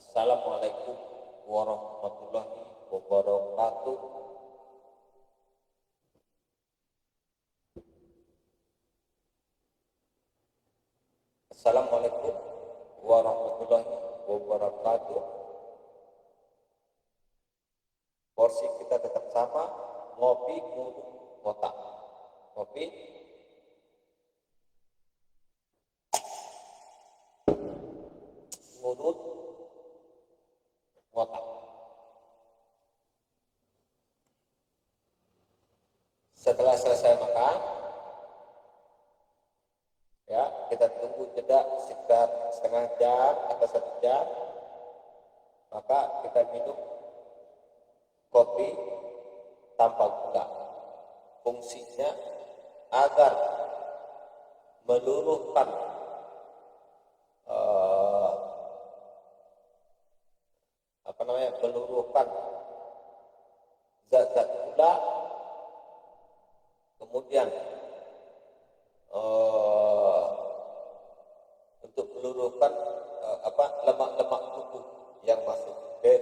Assalamualaikum warahmatullahi wabarakatuh. Assalamualaikum warahmatullahi wabarakatuh. Porsi kita tetap sama, ngopi mulut otak. Ngopi mulut otak. Setelah selesai makan, ya kita tunggu jeda sekitar setengah jam atau 1 jam, maka kita minum kopi tanpa gula. Fungsinya agar meluruhkan meluruhkan zat-zat gula, kemudian untuk meluruhkan lemak-lemak tubuh yang masuk ke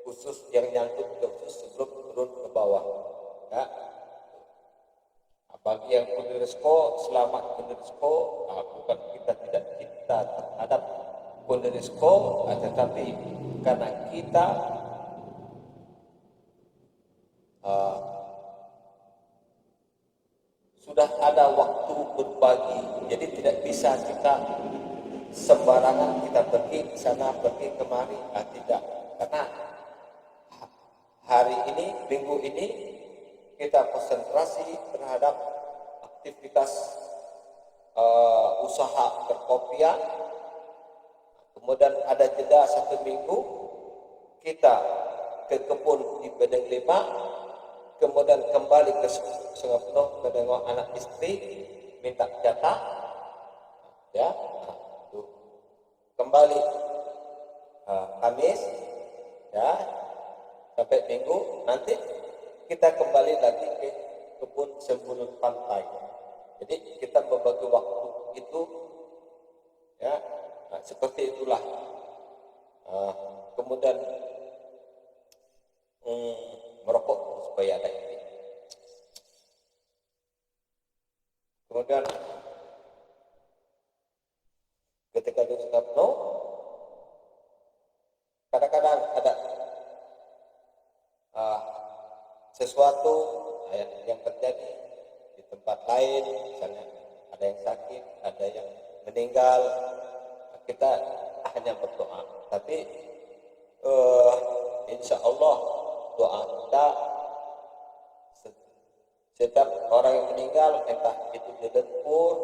khusus yang nyangkut ke usus sebelum turun ke bawah. Ya. Bagi yang Kunderisko, selamat Kunderisko. Bukan kita tidak cinta terhadap Kunderisko, tetapi karena kita sudah ada waktu berbagi, jadi tidak bisa kita sembarangan kita pergi ke sana pergi kemari. Tidak, karena hari ini, minggu ini kita konsentrasi terhadap aktivitas usaha perkopian. Kemudian ada jeda 1 minggu, kita ke kebun di Bedeng 5, kemudian kembali ke Sungai Penuh menengok anak istri, minta jatah, ya, kembali Kamis, ya, sampai Minggu, nanti kita kembali lagi ke kebun Sembunut Pantai. Jadi kita membagi waktu itu, ya. Seperti itulah. Kemudian merokok supaya ada ini. Kemudian ketika di Sungai Penuh, kadang-kadang ada sesuatu yang terjadi di tempat lain, misalnya ada yang sakit, ada yang meninggal. Kita hanya berdoa, tapi insya Allah doa kita, setiap orang yang meninggal, entah itu di dapur,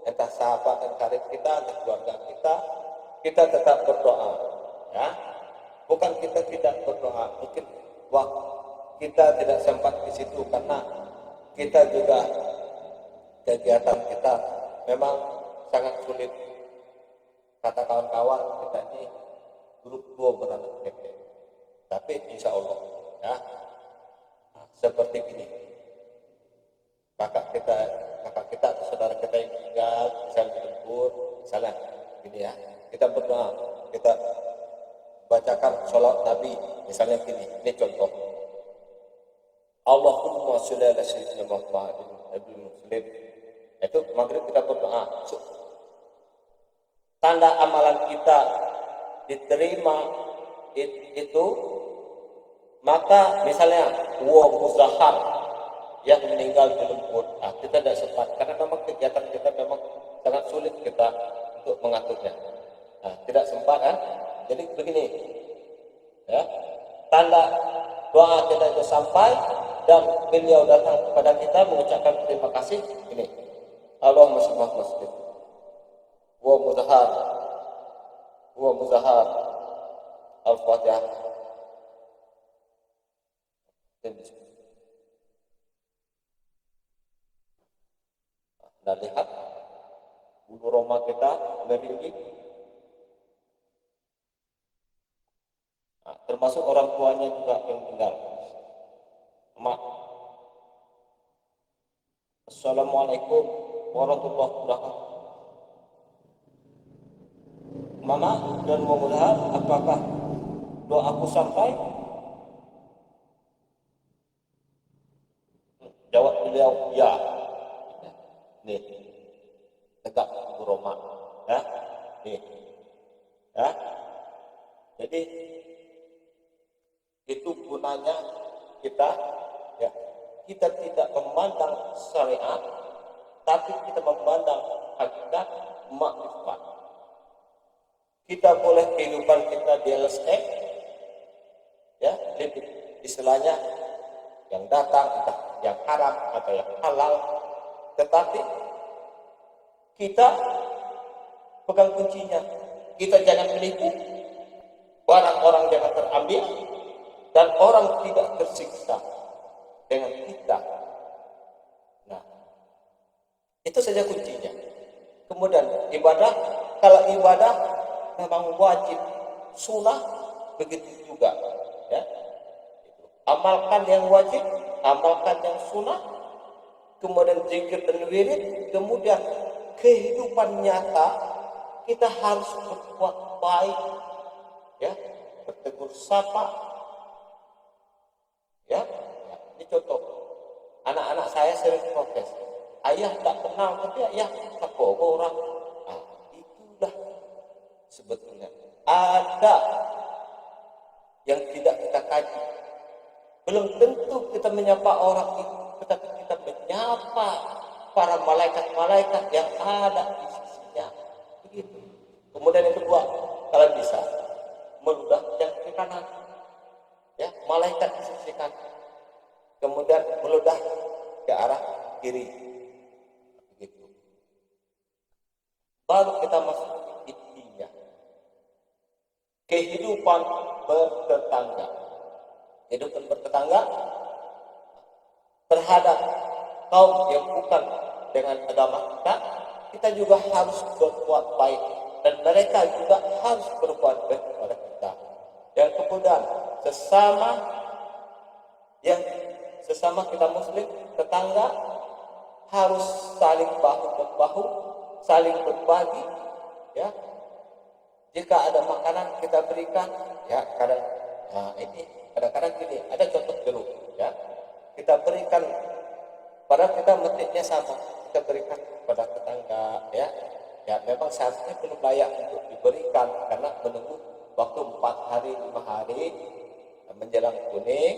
entah sahabat dan karib kita, entah keluarga kita tetap berdoa, ya. Bukan kita tidak berdoa, mungkin waktu kita tidak sempat di situ karena kita juga kegiatan kita memang sangat sulit. Kata kawan-kawan kita ini grup 2 beranak pipiu, tapi insya Allah, ya, seperti ini, kakak kita atau saudara kita yang meninggal, misalnya dilebur, misalnya gini, ya, kita berdoa, kita bacakan sholawat Nabi, misalnya gini, ini contoh, Allahumma sholli ala sayyidina Muhammadin nabiyil muslim. Itu maghrib kita berdoa. Tanda amalan kita diterima itu, maka misalnya muzahar yang meninggal di lembut, kita tidak sempat karena memang kegiatan kita memang sangat sulit kita untuk mengaturnya. Tidak sempat, kan? Jadi begini, ya, tanda doa kita itu sampai dan beliau datang kepada kita mengucapkan terima kasih. Ini Allahumma sholli ala sayyidina wa muzahar al-fatihah. Dan lihat bulu roma kita meringkik, termasuk orang tuanya juga yang meninggal. Assalamualaikum warahmatullahi wabarakatuh. Mama dan mudah-mudahan apakah doaku sampai? Jawab beliau, ya. Nih, tegak Ibu Roma. Ya, nih. Ya. Jadi itu gunanya kita, ya, kita tidak memandang syariat, tapi kita memandang hakikat makrifat. Kita boleh kehidupan kita di LSM, ya, istilahnya yang datang entah yang haram atau yang halal, tetapi kita pegang kuncinya. Kita jangan menipu, barang orang jangan terambil, dan orang tidak tersiksa dengan kita. Nah, itu saja kuncinya. Kemudian ibadah, kalau ibadah memang wajib, sunnah begitu juga, ya. Amalkan yang wajib, amalkan yang sunnah, kemudian zikir dan wirid, kemudian kehidupan nyata kita harus berbuat baik, ya, bertegur sapa, ya. Ini contoh. Anak-anak saya sering protes, ayah tak kenal tapi ayah tak bohong orang. Itulah sebetulnya ada yang tidak kita kaji. Belum tentu kita menyapa orang itu, tetapi kita menyapa para malaikat-malaikat yang ada di sisinya. Begitu. Kemudian yang kedua, kalau bisa meludah yang ke kanan, ya, malaikat di sisi kanan. Kemudian meludah ke arah kiri. Begitu. Baru kita masuk ke intinya. Kehidupan bertetangga. Kehidupan bertetangga terhadap kaum yang bukan dengan agama kita juga harus berbuat baik, dan mereka juga harus berbuat baik kepada kita. Dan kemudian sesama kita muslim, tetangga, harus saling bahu-membahu, saling berbagi, ya. Jika ada makanan kita berikan, ya, kadang-kadang gini, ada contoh jeruk, ya. Kita berikan, padahal kita metiknya sama, kita berikan kepada tetangga, ya. Ya, memang seharusnya belum layak untuk diberikan karena menunggu waktu 4 hari 5 hari menjelang kuning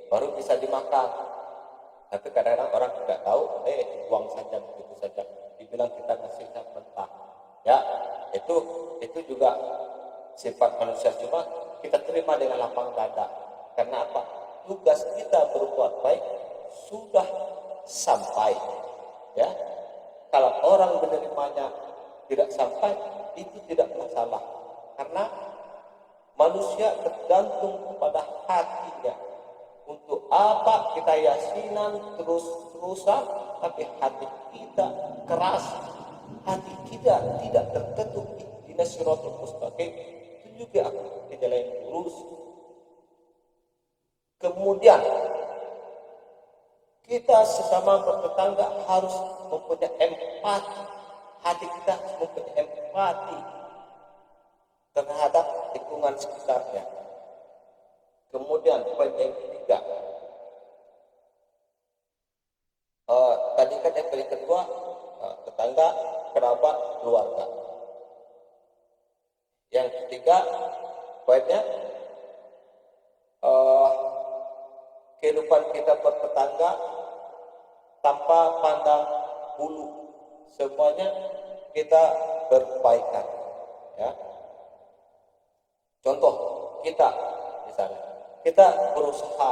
baru bisa dimakan. Tapi kadang-kadang orang tidak tahu, buang saja begitu saja, dibilang kita ngasihnya mentah, ya. Itu juga sifat manusia, cuma kita terima dengan lapang dada. Karena apa? Tugas kita berbuat baik sudah sampai, ya. Kalau orang menerimanya tidak sampai, itu tidak masalah, karena manusia tergantung kepada hatinya. Untuk apa kita yasinan terus-terusan, tapi hati kita keras, hati kita tidak terketuk di siratal mustaqim, tunjuki aku ke jalan yang lurus. Kemudian kita sesama bertetangga harus mempunyai empati, hati kita harus mempunyai empati terhadap lingkungan sekitarnya. Kemudian poin yang ketiga, tadi kan yang kedua, tetangga, kerabat, keluarga. Yang ketiga poinnya, kehidupan kita bertetangga tanpa pandang bulu, semuanya kita berbaikan, ya. Contoh kita, misalnya kita berusaha,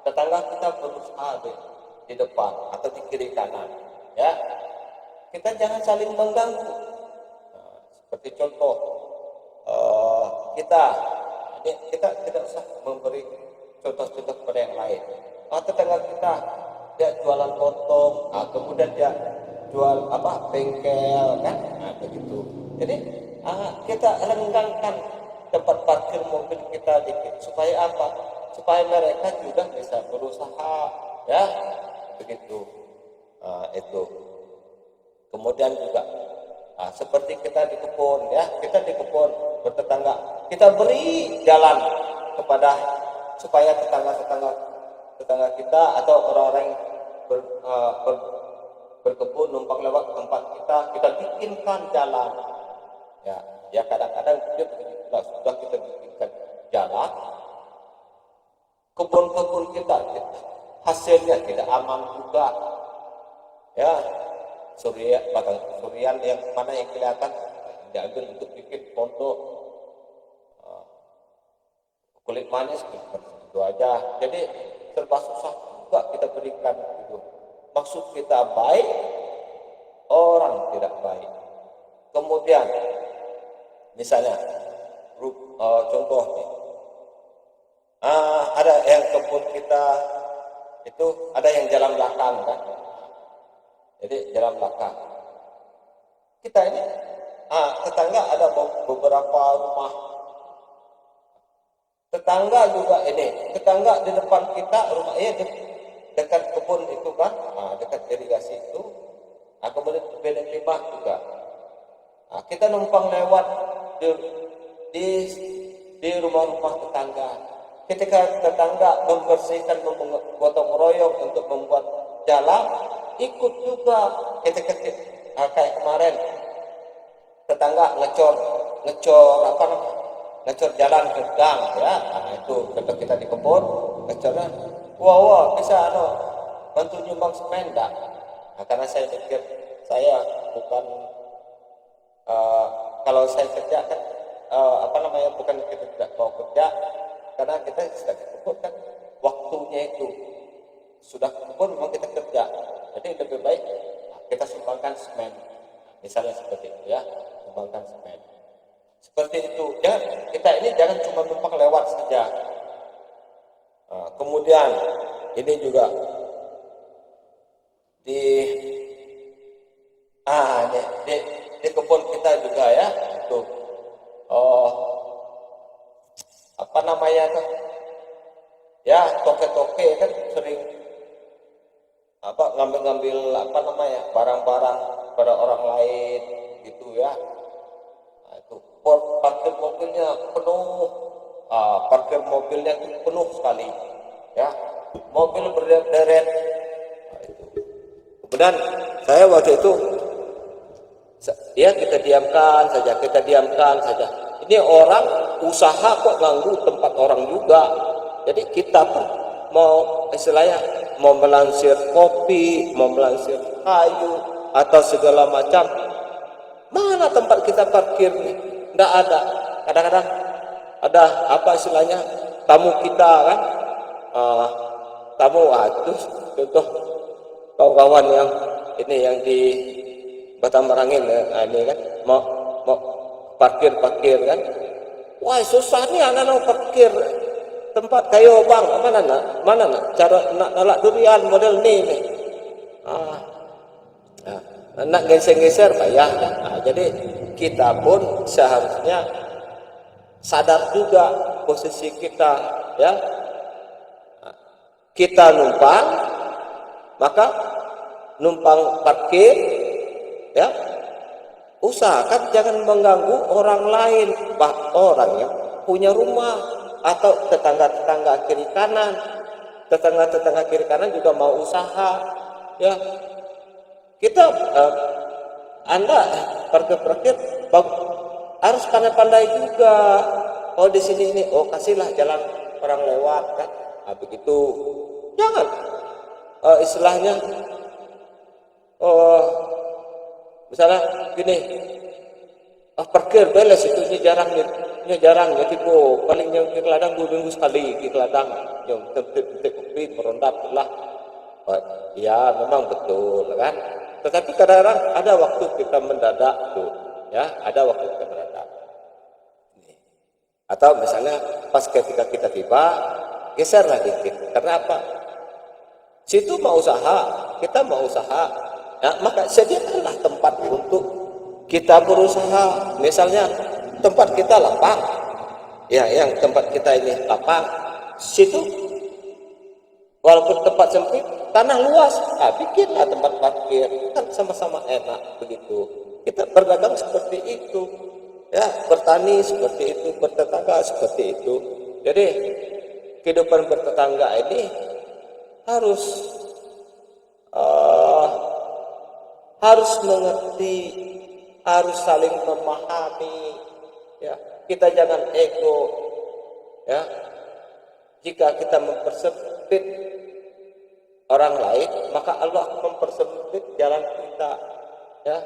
tetangga kita berusaha di depan atau di kiri kanan, ya, kita jangan saling mengganggu. Seperti contoh, kita tidak usah memberi contoh-contoh kepada yang lain. Tetangga kita dia jualan lontong, kemudian dia jual bengkel, kan, begitu. Jadi kita renggangkan tempat parkir mobil kita dikit, supaya apa? Supaya mereka juga bisa berusaha, ya, begitu. Itu. Kemudian juga seperti kita di kebun, ya, kita di kebun, kita beri jalan kepada supaya tetangga kita atau orang-orang yang berkebun numpang lewat tempat kita bikinkan jalan. Ya kadang-kadang sudah kita bikinkan jalan, kebun-kebun kita hasilnya tidak aman juga. Ya, batang surian yang mana yang kelihatan diambil untuk bikin pondok, kulit manis itu aja. Jadi serba susah juga kita berikan itu. Maksud kita baik, orang tidak baik. Kemudian misalnya contoh nih, ada yang kebun kita itu ada yang jalan belakang kan. Jadi jalan belakang kita ini tetangga ada beberapa rumah. Tetangga juga tetangga di depan kita rumah dekat kebun itu kan, dekat irigasi itu. Kemudian beda limbah juga. Kita numpang lewat di rumah-rumah tetangga. Ketika tetangga membersihkan, gotong royong untuk membuat jalan, ikut juga. Ketika kayak kemarin tetangga ngecor jalan ke gang ya. Itu ketika kita di kebun ngecornya, wah bisa bantu nyumbang semen dah. Karena saya pikir saya bukan kalau saya kerja kan bukan kita tidak mau kerja, karena kita sudah di kebun kan, waktunya itu sudah ke kebun memang kita kerja. Jadi lebih baik kita sumbangkan semen, misalnya seperti itu ya, sumbangkan semen seperti itu. Jangan cuma numpang lewat saja. Kemudian ini juga di kebun kita juga ya, itu toke-toke kan sering ngambil barang-barang pada orang lain gitu ya. Itu parkir mobilnya penuh sekali ya, mobil berderet. Kemudian saya waktu itu kita diamkan saja. Ini orang usaha kok ganggu tempat orang juga. Jadi kita pun mau melansir kopi, mau melansir kayu atau segala macam, mana tempat kita parkir nih? Nggak ada. Kadang-kadang ada tamu kita kan, itu contoh kawan-kawan yang di Batam Merangin ini kan mau parkir kan, wah susah nih anak parkir tempat kayu bang, mana nak cara nak nalak durian model nih. Nak geser-geser payah. Jadi kita pun seharusnya sadar juga posisi kita ya. Kita numpang, maka numpang parkir ya, usahakan jangan mengganggu orang lain, orang yang punya rumah atau tetangga kiri kanan. Tetangga kiri kanan juga mau usaha ya. Kita Anda parkir harus pandai-pandai juga. Di sini ini, kasihlah jalan orang lewat kan. Begitu. Jangan istilahnya misalnya gini, parkir beles itu ini jarang jadi paling yang di ladang 2 minggu sekali di ladang yang titik kopi merondap lah. Ya memang betul kan, tetapi kadang-kadang ada waktu kita mendadak tuh ya, ada waktu kita mendadak. Atau misalnya pas ketika kita tiba geserlah dikit. Karena apa? Situ mau usaha, kita mau usaha, maka sediakanlah tempat untuk kita berusaha. Misalnya tempat kita lapang, ya, yang tempat kita ini lapang, situ walaupun tempat sempit, tanah luas, bikinlah tempat parkir, kan sama-sama enak begitu. Kita berdagang seperti itu. Ya, bertani seperti itu, bertetangga seperti itu. Jadi kehidupan bertetangga ini harus uh, harus mengerti, harus saling memahami. Ya, kita jangan ego. Ya, jika kita mempersempit orang lain, maka Allah akan mempersempit jalan kita. Ya,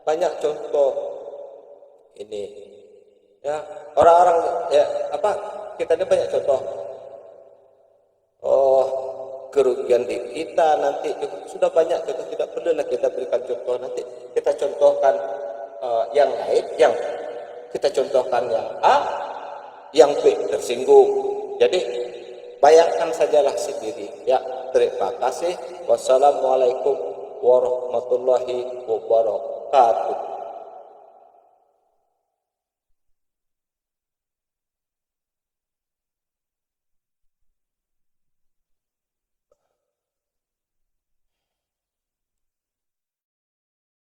banyak contoh ini. Ya, orang-orang ya apa? Kita ini banyak contoh. Oh, kerugian di kita nanti sudah banyak, kita tidak perlulah kita berikan contoh, nanti kita contohkan yang lain, yang kita contohkan yang A, yang B tersinggung. Jadi bayangkan sajalah sendiri. Ya, terima kasih. Wassalamualaikum warahmatullahi wabarakatuh.